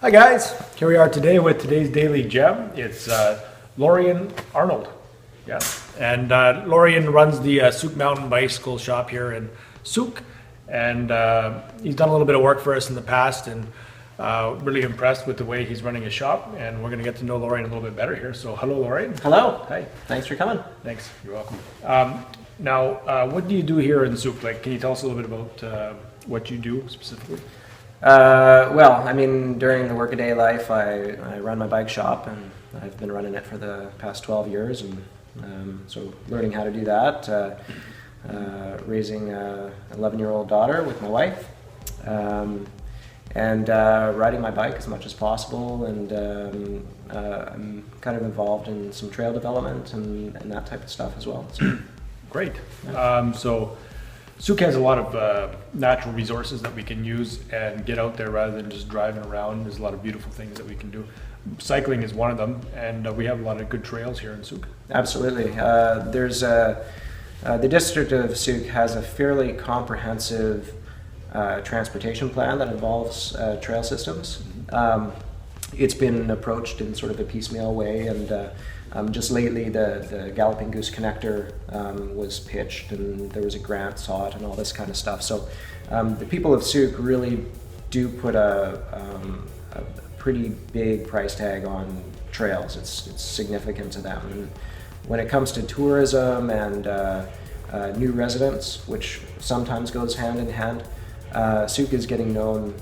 Hi guys, here we are today with today's Daily Gem. It's Lorien Arnold. Yeah, and Lorien runs the Sooke mountain bicycle shop here in Sooke, and he's done a little bit of work for us in the past, and really impressed with the way he's running his shop. And we're going to get to know Lorien a little bit better here. So hello, Lorien. Hello. Hi. Thanks for coming. Thanks. You're welcome. Now, what do you do here in Sooke? Like, can you tell us a little bit about what you do specifically? Well, I mean, during the workaday life, I run my bike shop, and I've been running it for the past 12 years, and so learning how to do that, raising an 11-year-old daughter with my wife, and riding my bike as much as possible, and I'm kind of involved in some trail development and that type of stuff as well. So. Great. So Sooke has a lot of natural resources that we can use and get out there rather than just driving around. There's a lot of beautiful things that we can do. Cycling is one of them, and we have a lot of good trails here in Sooke. Absolutely. The district of Sooke has a fairly comprehensive transportation plan that involves trail systems. It's been approached in sort of a piecemeal way, and just lately the Galloping Goose Connector was pitched, and there was a grant sought and all this kind of stuff. So the people of Sooke really do put a pretty big price tag on trails. It's significant to them. And when it comes to tourism and new residents, which sometimes goes hand in hand, Sooke is getting known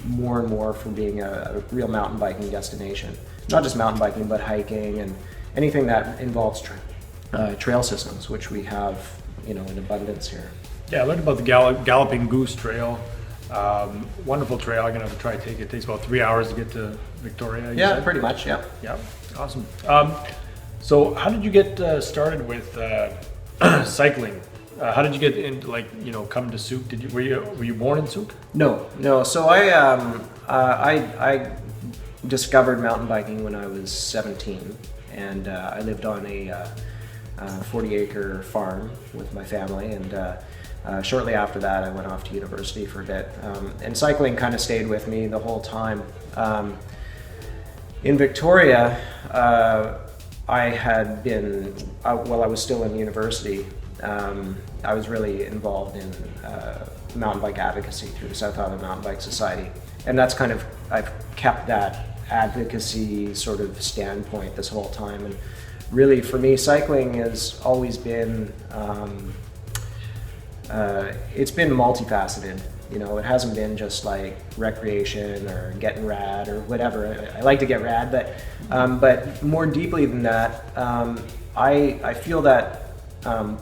more and more for being a real mountain biking destination. Not just mountain biking, but hiking and anything that involves trail systems, which we have, in abundance here. Yeah, I learned about the Galloping Goose Trail. Wonderful trail. I'm gonna have to try to take it. It takes about 3 hours to get to Victoria. Yeah, pretty much. Yeah. Yeah, awesome. So, how did you get started with cycling? How did you get into, come to Sooke? Were you born in Sooke? No. So I discovered mountain biking when I was 17, and I lived on a 40-acre farm with my family, and shortly after that I went off to university for a bit, and cycling kind of stayed with me the whole time. In Victoria, I had been, while I was still in university, I was really involved in mountain bike advocacy through the South Island Mountain Bike Society, and that's kind of, I've kept that advocacy sort of standpoint this whole time. And really for me, cycling has always been, it's been multifaceted. It hasn't been just like recreation or getting rad or whatever. I like to get rad, but more deeply than that, I feel that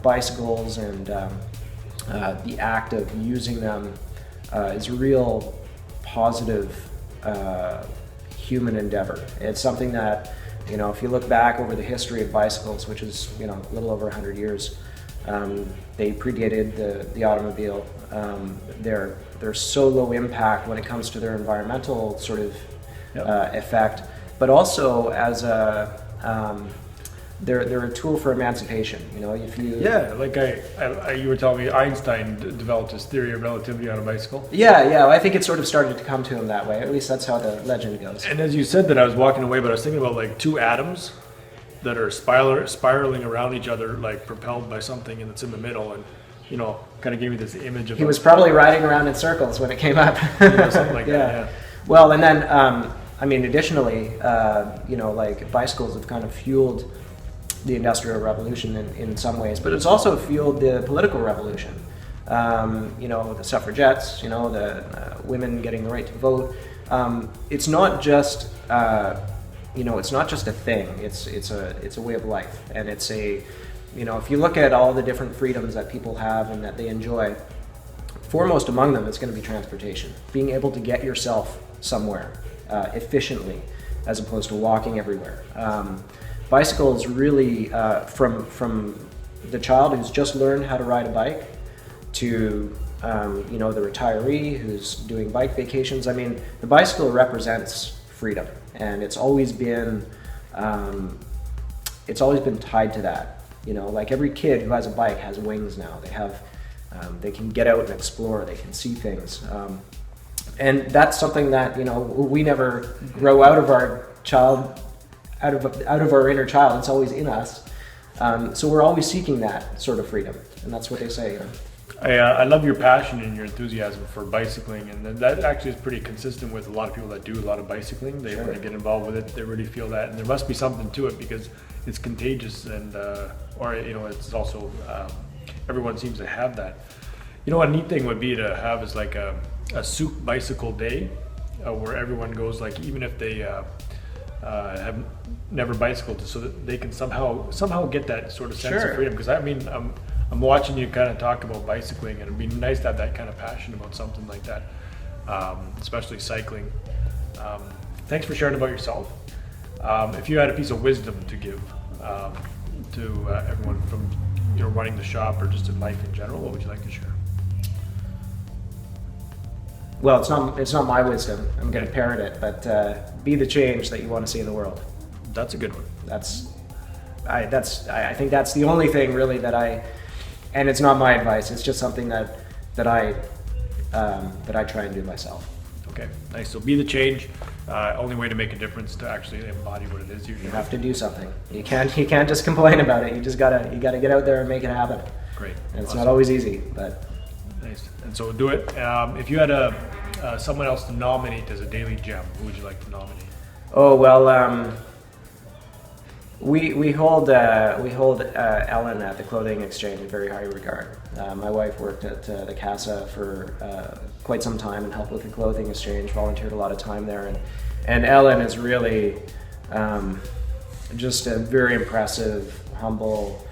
bicycles and the act of using them is a real positive human endeavor. It's something that, if you look back over the history of bicycles, which is, a little over 100 years, they predated the automobile. They're so low impact when it comes to their environmental sort of effect, but also as they're a tool for emancipation. If you you were telling me Einstein developed his theory of relativity on a bicycle. Yeah. I think it sort of started to come to him that way. At least that's how the legend goes. And as you said that, I was walking away, but I was thinking about like two atoms that are spiraling around each other, like propelled by something, and it's in the middle, and kind of gave me this image of. He was probably riding around in circles when it came up. Something like that. Yeah. Well, and then additionally, like bicycles have kind of fueled the Industrial Revolution in some ways, but it's also fueled the political revolution. The suffragettes, the women getting the right to vote. It's not just it's not just a thing. It's a way of life, and it's a if you look at all the different freedoms that people have and that they enjoy, foremost among them is going to be transportation. Being able to get yourself somewhere efficiently, as opposed to walking everywhere. Bicycles really, from the child who's just learned how to ride a bike to the retiree who's doing bike vacations. I mean, the bicycle represents freedom, and it's always been tied to that. Like every kid who has a bike has wings now. They can get out and explore. They can see things. And that's something that, you know, we never grow out of our child, out of our inner child. It's always in us. So we're always seeking that sort of freedom, and that's what they say. You know? I love your passion and your enthusiasm for bicycling, and that actually is pretty consistent with a lot of people that do a lot of bicycling. When they get involved with it, they really feel that, and there must be something to it because it's contagious, and or you know, it's also everyone seems to have that. You know, a neat thing would be to have is like a Sooke bicycle day, where everyone goes, like even if they have never bicycled, so that they can somehow get that sort of sense of freedom. Because I mean, I'm watching you kind of talk about bicycling, and it'd be nice to have that kind of passion about something like that, especially cycling. Thanks for sharing about yourself. If you had a piece of wisdom to give to everyone from, you know, running the shop or just in life in general, what would you like to share? Well, it's not my wisdom. I'm going to parrot it, but be the change that you want to see in the world. That's a good one. I think that's the only thing really and it's not my advice. It's just something that I try and do myself. Okay, nice. So be the change. Only way to make a difference to actually embody what it is you're doing. You have to do something. You can't just complain about it. You just gotta get out there and make it happen. Great. And it's not always easy, but nice. And so do it. If you had someone else to nominate as a daily gem, who would you like to nominate? Oh well, we hold Ellen at the Clothing Exchange in very high regard. My wife worked at the CASA for quite some time and helped with the Clothing Exchange, volunteered a lot of time there, and Ellen is really just a very impressive, humble,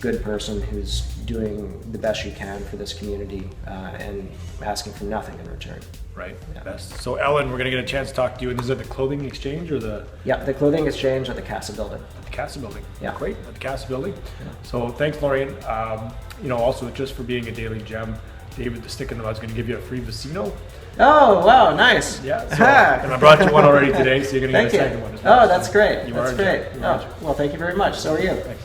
good person who's doing the best she can for this community and asking for nothing in return. Right. Yeah. Best. So Ellen, we're going to get a chance to talk to you. And is it the Clothing Exchange or the? Yeah, the Clothing Exchange at the CASA building. At the CASA building. Yeah. Great. At the CASA building. Yeah. So thanks, Lorien. You know, also just for being a daily gem, David, the stick in the mud is going to give you a free Vicino. Oh, wow, nice. Yeah. So, and I brought you one already today, so you're going to get a second one as well. Oh, that's great. You that's great. Oh, well, thank you very much. So are you. Thanks.